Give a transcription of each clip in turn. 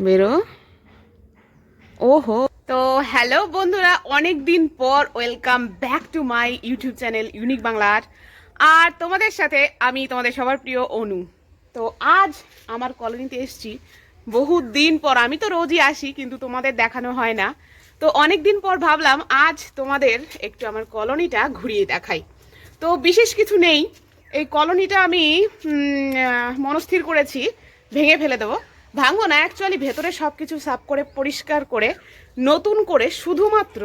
বেরো। ওহো, তো হ্যালো বন্ধুরা, অনেক দিন পর welcome back to my YouTube channel unique Bangla art. আর তোমাদের সাথে আমি তোমাদের সবার প্রিয় অনু। তো আজ আমার কলোনিতে এসেছি বহু দিন পর। আমি তো রোজই আসি, কিন্তু তোমাদের দেখানো হয় না। তো অনেক দিন পর ভাবলাম আজ তোমাদের একটু আমার কলোনিটা ঘুরিয়ে দেখাই। তো বিশেষ কিছু নেই, এই কলোনিটা আমি মনস্থির করেছি ভেঙে ফেলে দেবো। ভাঙবো না, অ্যাকচুয়ালি ভেতরে সব কিছু সাফ করে পরিষ্কার করে নতুন করে শুধুমাত্র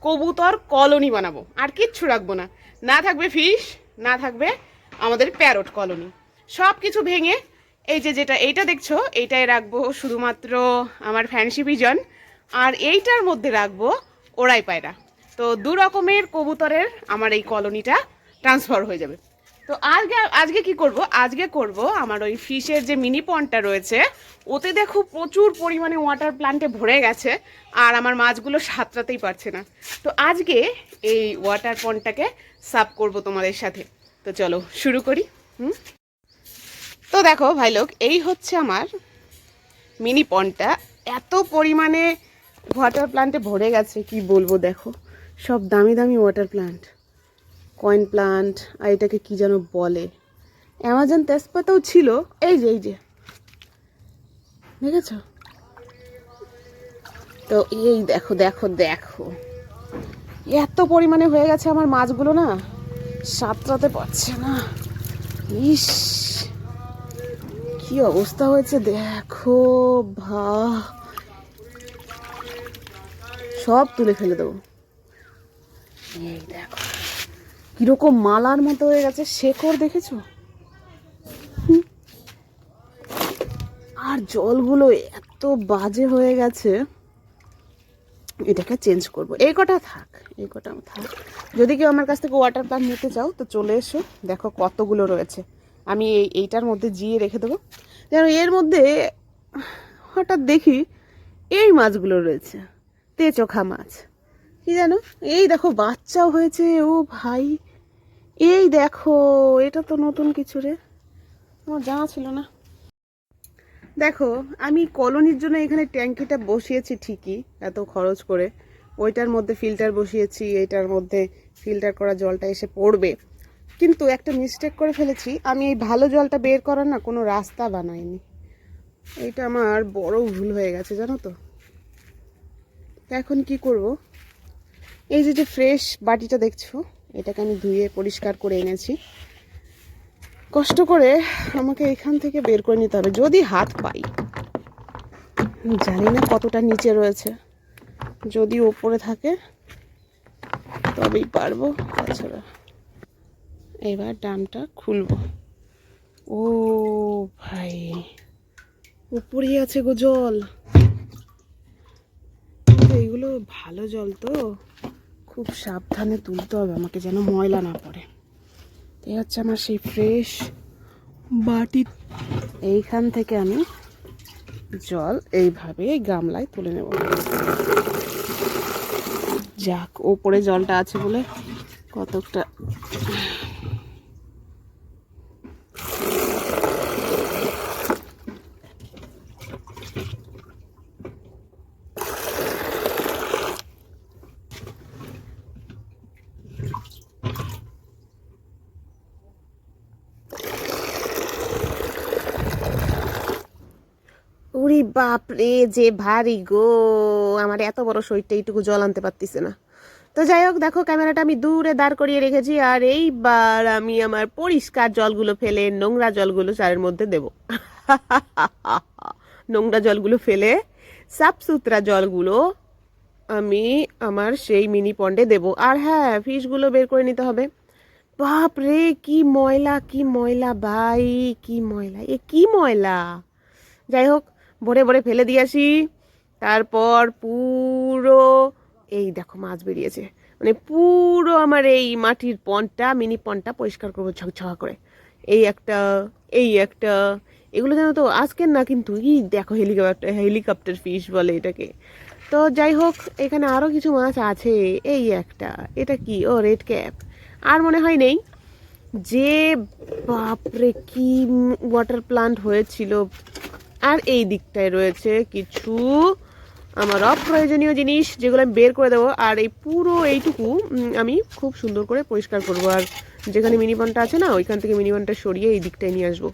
কবুতর কলোনি বানাবো, আর কিচ্ছু রাখবো না। না থাকবে ফিশ, না থাকবে আমাদের প্যারট কলোনি। সব কিছু ভেঙে এই যে এইটা দেখছো, এইটাই রাখবো শুধুমাত্র আমার ফ্যান্সি পিজন, আর এইটার মধ্যে রাখবো ওরাই পায়রা। তো দু রকমের কবুতরের আমার এই কলোনিটা ট্রান্সফার হয়ে যাবে। তো আজকে কি করব, আজকে করব আমার ওই ফিশের যে মিনি পন্ডটা রয়েছে, ওতে দেখো প্রচুর পরিমাণে ওয়াটার প্লান্টে ভরে গেছে, আর আমার মাছগুলো সাঁতরাতেই পারছে না। তো আজকে এই ওয়াটার পন্ডটাকে সাফ করব তোমাদের সাথে। তো চলো শুরু করি। তো দেখো ভাই লোক, এই হচ্ছে আমার মিনি পন্ডটা। এত পরিমাণে ওয়াটার প্লান্টে ভরে গেছে কি বলবো। দেখো সব দামি দামি ওয়াটার প্লান্ট, কয়েন প্লান্ট, আর এটাকে কি যেন বলে, অ্যামাজন তেজপাতাও ছিল। এই যে দেখেছ? তো এই দেখো দেখো দেখো, এত পরিমাণে হয়ে গেছে আমার মাছগুলো না সাঁতরাতে পারছে না। ইস, কি অবস্থা হয়েছে দেখো ভা, সব তুলে ফেলে দেবো। এই দেখো কিরকম মালার মতো হয়ে গেছে, শেকড় দেখেছো? আর জলগুলো এত বাজে হয়ে গেছে, এটাকে চেঞ্জ করব। এই কটা থাক, এই কটা থাক। যদি কেউ আমার কাছ থেকে ওয়াটার প্লান্ট নিতে চাও তো চলে এসো। দেখো কতগুলো রয়েছে, আমি এইটার মধ্যে জিয়ে রেখে দেবো। যেন এর মধ্যে হঠাৎ দেখি এই মাছগুলো রয়েছে, তেচোখা মাছ, কি জানো। এই দেখো বাচ্চাও হয়েছে। ও ভাই, এই দেখো, এটা তো নতুন কিছু রে, আমার জানা ছিল না। দেখো আমি কলোনির জন্য এখানে ট্যাঙ্কিটা বসিয়েছি ঠিকই, এত খরচ করে। ওইটার মধ্যে ফিল্টার বসিয়েছি, এইটার মধ্যে ফিল্টার করা জলটা এসে পড়বে। কিন্তু একটা মিস্টেক করে ফেলেছি, আমি এই ভালো জলটা বের করার না কোনো রাস্তা বানাইনি। এইটা আমার বড় ভুল হয়ে গেছে জানো তো। এখন কি করব, এই যে ফ্রেশ বাটিটা দেখছো, এটাকে আমি ধুয়ে পরিষ্কার করে এনেছি। কষ্ট করে আমাকে এখান থেকে বের করে নিতে হবে, যদি হাত পাই। জানি না কতটা নিচে রয়েছে, যদি ওপরে থাকে তবেই পারবো, তাছাড়া। এবার ড্রামটা খুলবো। ও ভাই, উপরেই আছে গো জল। এইগুলো ভালো জল তো, খুব সাবধানে তুলতে হবে আমাকে, যেন ময়লা না পড়ে। এই হচ্ছে আমার সেই ফ্রেশ বাটি। এইখান থেকে আমি জল এইভাবে গামলায় তুলে নেব। যাক, ওপরে জলটা আছে বলে কতটা। উরি বাপরে, যে ভারী গো, আমার এত বড় শরীরটা এইটুকু জল আনতে পারতেছে না। তো যাই হোক, দেখো ক্যামেরাটা আমি দূরে দাঁড় করিয়ে রেখেছি, আর এইবার আমি আমার পরিষ্কার জলগুলো ফেলে নোংরা জলগুলো চারের মধ্যে দেব। নোংরা জলগুলো ফেলে সাফ সুতরা জলগুলো আমি আমার সেই মিনি পন্ডে দেব। আর হ্যাঁ, ফিশগুলো বের করে নিতে হবে। বাপ রে, কি ময়লা, কি ময়লা ভাই, কি ময়লা, এ কি ময়লা। যাই হোক, ভরে ভরে ফেলে দিয়ে আসি। তারপর পুরো এই দেখো মাছ বেরিয়েছে, মানে পুরো আমার এই মাটির পন্ডটা, মিনি পন্ডটা পরিষ্কার করবো ঝকঝকা করে। এই একটা, এই একটা, এগুলো জানো তো আজকের না, কিন্তু এই দেখো হেলিকপ্টার ফিশ বলে এটাকে। তো যাই হোক, এখানে আরও কিছু মাছ আছে। এই একটা, এটা কি, ও রেড ক্যাপ, আর মনে হয় নেই। যে বাপরে কি ওয়াটার প্লান্ট হয়েছিল, আর এই দিকটায় রয়েছে কিছু আমার অপ্রয়োজনীয় জিনিস, যেগুলো আমি বের করে দেবো। আর এই পুরো এইটুকু আমি খুব সুন্দর করে পরিষ্কার করব। আর যেখানে মিনি পন্ডটা আছে না, ওইখান থেকে মিনি পন্ডটা সরিয়ে এই দিকটায় নিয়ে আসবো।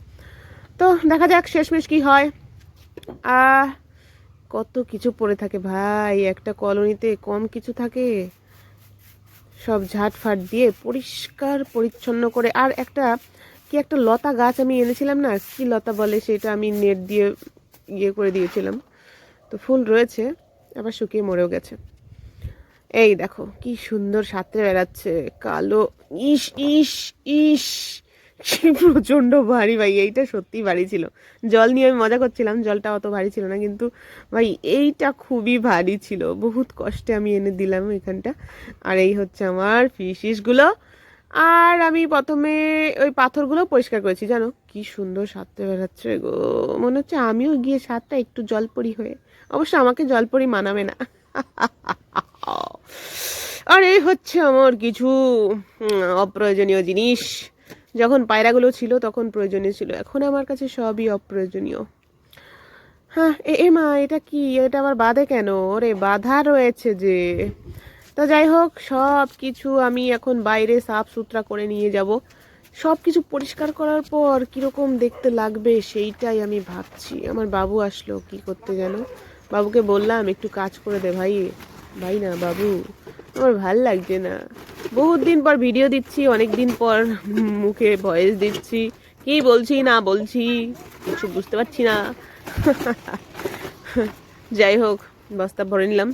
তো দেখা যাক শেষমেশ কি হয়। কত কিছু পড়ে থাকে ভাই, একটা কলোনিতে কম কিছু থাকে? সব ঝাটফাট দিয়ে পরিষ্কার পরিচ্ছন্ন করে। আর একটা লতা গাছ আমি এনেছিলাম না, কি লতা বলে সেটা, আমি নেট দিয়ে ইয়ে করে দিয়েছিলাম, তো ফুল রয়েছে, আবার শুকিয়ে মরেও গেছে। এই দেখো কি সুন্দর সাঁতরে বেড়াচ্ছে কালো। ইস ইস ইস, কি প্রচন্ড ভারী ভাই, এইটা সত্যি ভারী ছিল। জল নিয়ে আমি মজা করছিলাম, জলটা অত ভারী ছিল না, কিন্তু ভাই এইটা খুবই ভারী ছিল। বহুত কষ্টে আমি এনে দিলাম এখানটা। আর এই হচ্ছে আমার ফিশগুলো। আর আমি প্রথমে ওই পাথরগুলো পরিষ্কার করেছি, জানো কি সুন্দর সাঁতরে বেড়াচ্ছে গো, মনে হচ্ছে আমিও গিয়ে সাঁতটা একটু জলপরি হয়ে। অবশ্য আমাকে জলপরি মানাবে না। আর এই হচ্ছে আমার কিছু অপ্রয়োজনীয় জিনিস। যখন পায়রাগুলো ছিল তখন প্রয়োজনীয় ছিল, এখন আমার কাছে সবই অপ্রয়োজনীয়। হ্যাঁ, এ মা, এটা কি? এটা আবার বাঁধে কেন? ওরে বাঁধা রয়েছে যে। তো যাই হোক, সব কিছু আমি এখন বাইরে সাফ সুতরা করে নিয়ে যাব। সব কিছু পরিষ্কার করার পর কীরকম দেখতে লাগবে সেইটাই আমি ভাবছি। আমার বাবু আসলো কি করতে যেন, বাবুকে বললাম একটু কাজ করে দে ভাই। ভাই না বাবু, আমার ভাল লাগছে না। বহুত দিন পর ভিডিও দিচ্ছি, অনেক দিন পর মুখে ভয়েস দিচ্ছি, কি বলছি না বলছি কিছু বুঝতে পারছি না। যাই হোক, বস্তা ভরে নিলাম।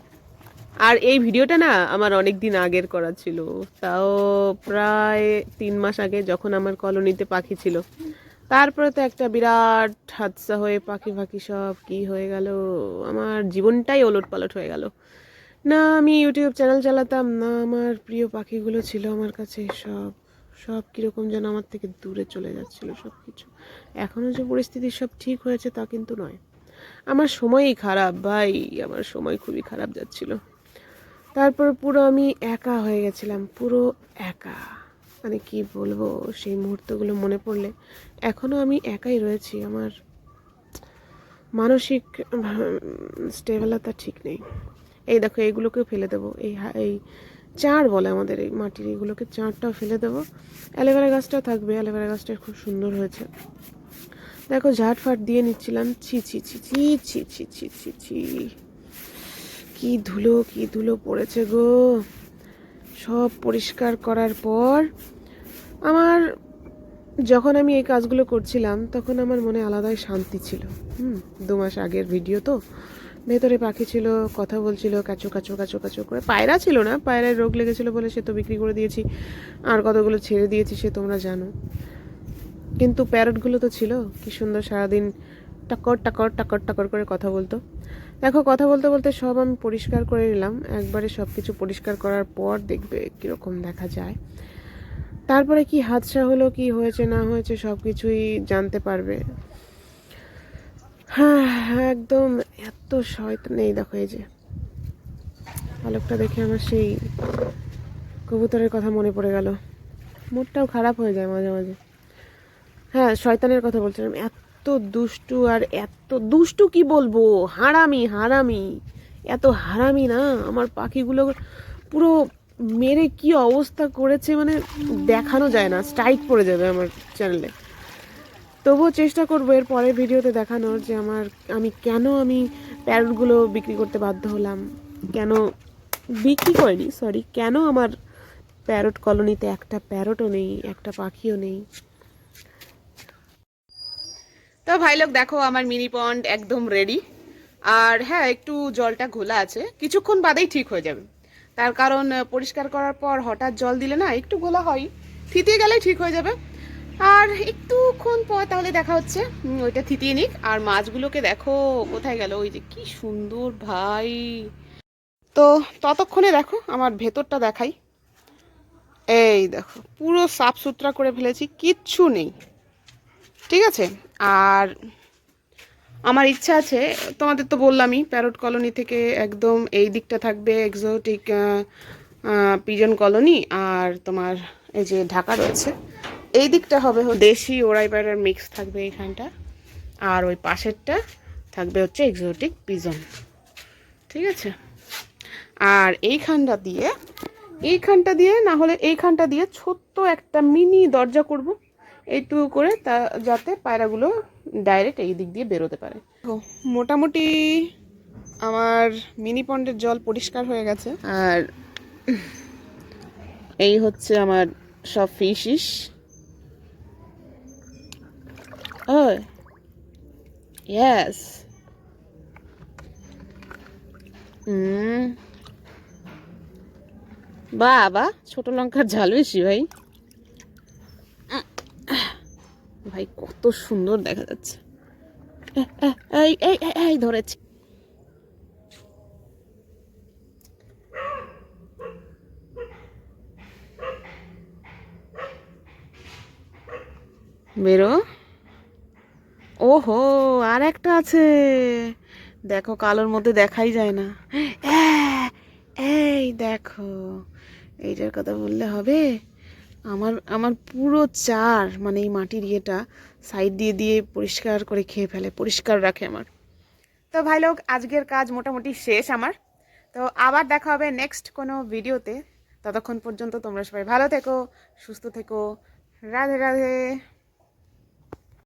আর এই ভিডিওটা না আমার অনেক দিন আগের করা ছিল, তাও প্রায় 3 মাস আগে, যখন আমার কলোনিতে পাখি ছিল। তারপরে তো একটা বিরাট হাদসা হয়ে পাখি ফাঁকি সব কি হয়ে গেল, আমার জীবনটাই ওলটপালট হয়ে গেল। না আমি ইউটিউব চ্যানেল চালাতাম, না আমার প্রিয় পাখিগুলো ছিল আমার কাছে, সব সব কীরকম যেন আমার থেকে দূরে চলে যাচ্ছিল সব কিছু। এখনও যে পরিস্থিতি সব ঠিক হয়েছে তা কিন্তু নয়, আমার সময়ই খারাপ ভাই, আমার সময় খুবই খারাপ যাচ্ছিল। তারপর পুরো আমি একা হয়ে গেছিলাম, পুরো একা, মানে কি বলবো, সেই মুহূর্তগুলো মনে পড়লে এখনও আমি একাই রয়েছি। আমার মানসিক স্টেবলতা ঠিক নেই। এই দেখো এইগুলোকেও ফেলে দেবো, এই চার বলে আমাদের এই মাটির, এইগুলোকে চারটাও ফেলে দেবো। অ্যালোভেরা গাছটাও থাকবে, অ্যালোভেরা গাছটা খুব সুন্দর হয়েছে। দেখো ঝাটফাট দিয়ে নিচ্ছিলাম, ছি ছি ছি ছি ছি ছি ছি ছি ছি, কি ধুলো পড়েছে গো। সব পরিষ্কার করার পর আমার, যখন আমি এই কাজগুলো করছিলাম তখন আমার মনে আলাদাই শান্তি ছিল। 2 মাস আগের ভিডিও তো, ভেতরে পাখি ছিল, কথা বলছিল, কাচো কাচো কাচো কাচো করে। পায়রা ছিল না, পায়রার রোগ লেগেছিল বলে সে তো বিক্রি করে দিয়েছি, আর কতগুলো ছেড়ে দিয়েছি সে তোমরা জানো। কিন্তু প্যারটগুলো তো ছিল, কি সুন্দর সারাদিন টাকর টাকর টাকর টাকর করে কথা বলতো। দেখো কথা বলতে বলতে সব আমি পরিষ্কার করে নিলাম একবারে। সব কিছু পরিষ্কার করার পর দেখবে কীরকম দেখা যায়। তারপরে কি হাদসা হলো, কি হয়েছে না হয়েছে সব কিছুই জানতে পারবে। হ্যাঁ একদম এত শয়তান নেই। দেখো এই যে পালকটা দেখে আমার সেই কবুতরের কথা মনে পড়ে গেল, মুডটাও খারাপ হয়ে যায় মাঝে মাঝে। হ্যাঁ, শয়তানের কথা বলছিলাম, এত দুষ্টু, আর এত দুষ্টু কি বলবো, হারামি হারামি, এত হারামি না আমার পাখিগুলো, পুরো মেরে কি অবস্থা করেছে, মানে দেখানো যায় না, স্ট্রাইক পড়ে যাবে আমার চ্যানেলে। তবুও চেষ্টা করবো এর পরের ভিডিওতে দেখানোর যে আমি কেন প্যারটগুলো বিক্রি করতে বাধ্য হলাম, কেন বিক্রি করিনি, সরি, কেন আমার প্যারট কলোনিতে একটা প্যারটও নেই, একটা পাখিও নেই। তো ভাই লোক দেখো আমার মিনি পন্ড একদম রেডি। আর হ্যাঁ, একটু জলটা ঘোলা আছে, কিছুক্ষণ বাদেই ঠিক হয়ে যাবে। তার কারণ পরিষ্কার করার পর হঠাৎ জল দিলে না একটু ঘোলা হয়, থিতিয়ে গেলেই ঠিক হয়ে যাবে। আর একটুক্ষণ পর তাহলে দেখা হচ্ছে, ওইটা থিতিয়ে নিক। আর মাছগুলোকে দেখো কোথায় গেল, ওই যে কি সুন্দর ভাই। তো ততক্ষণে দেখো আমার ভেতরটা দেখাই। এই দেখো পুরো সাফ সুতরা করে ফেলেছি, কিচ্ছু নেই, ঠিক আছে। আর আমার ইচ্ছা আছে, তোমাদের তো বললামই, প্যারট কলোনি থেকে একদম এই দিকটা থাকবে এক্সোটিক পিজন কলোনি, আর তোমার এই যে ঢাকা রয়েছে এই দিকটা হবে দেশি ওরাই পায়রার মিক্স থাকবে এইখানটা, আর ওই পাশেরটা থাকবে হচ্ছে এক্সোটিক পিজন, ঠিক আছে। আর এইখানটা দিয়ে না হলে এইখানটা দিয়ে ছোট্ট একটা মিনি দরজা করব এইটুকু করে, তা যাতে পায়রাগুলো ডাইরেক্ট এই দিক দিয়ে বেরোতে পারে। মোটামুটি আমার মিনি পন্ডের জল পরিষ্কার হয়ে গেছে। আর এই হচ্ছে আমার সব ফিশিস। Oh, yes. বাবা, ছোট লঙ্কার ঝাল বেশি ভাই। ভাই কত সুন্দর দেখা যাচ্ছে। এই এই এই ধরেছি। বেরো। ওহো, আর একটা আছে দেখো, কালোর মধ্যে দেখাই যায় না। এই দেখো, এইটার কথা বললে হবে। আমার আমার পুরো চার মানে এই মাটির ইয়েটা সাইড দিয়ে দিয়ে পরিষ্কার করে খেয়ে ফেলে, পরিষ্কার রাখে আমার। তো ভাই লোক, আজকের কাজ মোটামুটি শেষ আমার। তো আবার দেখা হবে নেক্সট কোনো ভিডিওতে। ততক্ষণ পর্যন্ত তোমরা সবাই ভালো থেকো, সুস্থ থেকো। রাধে রাধে।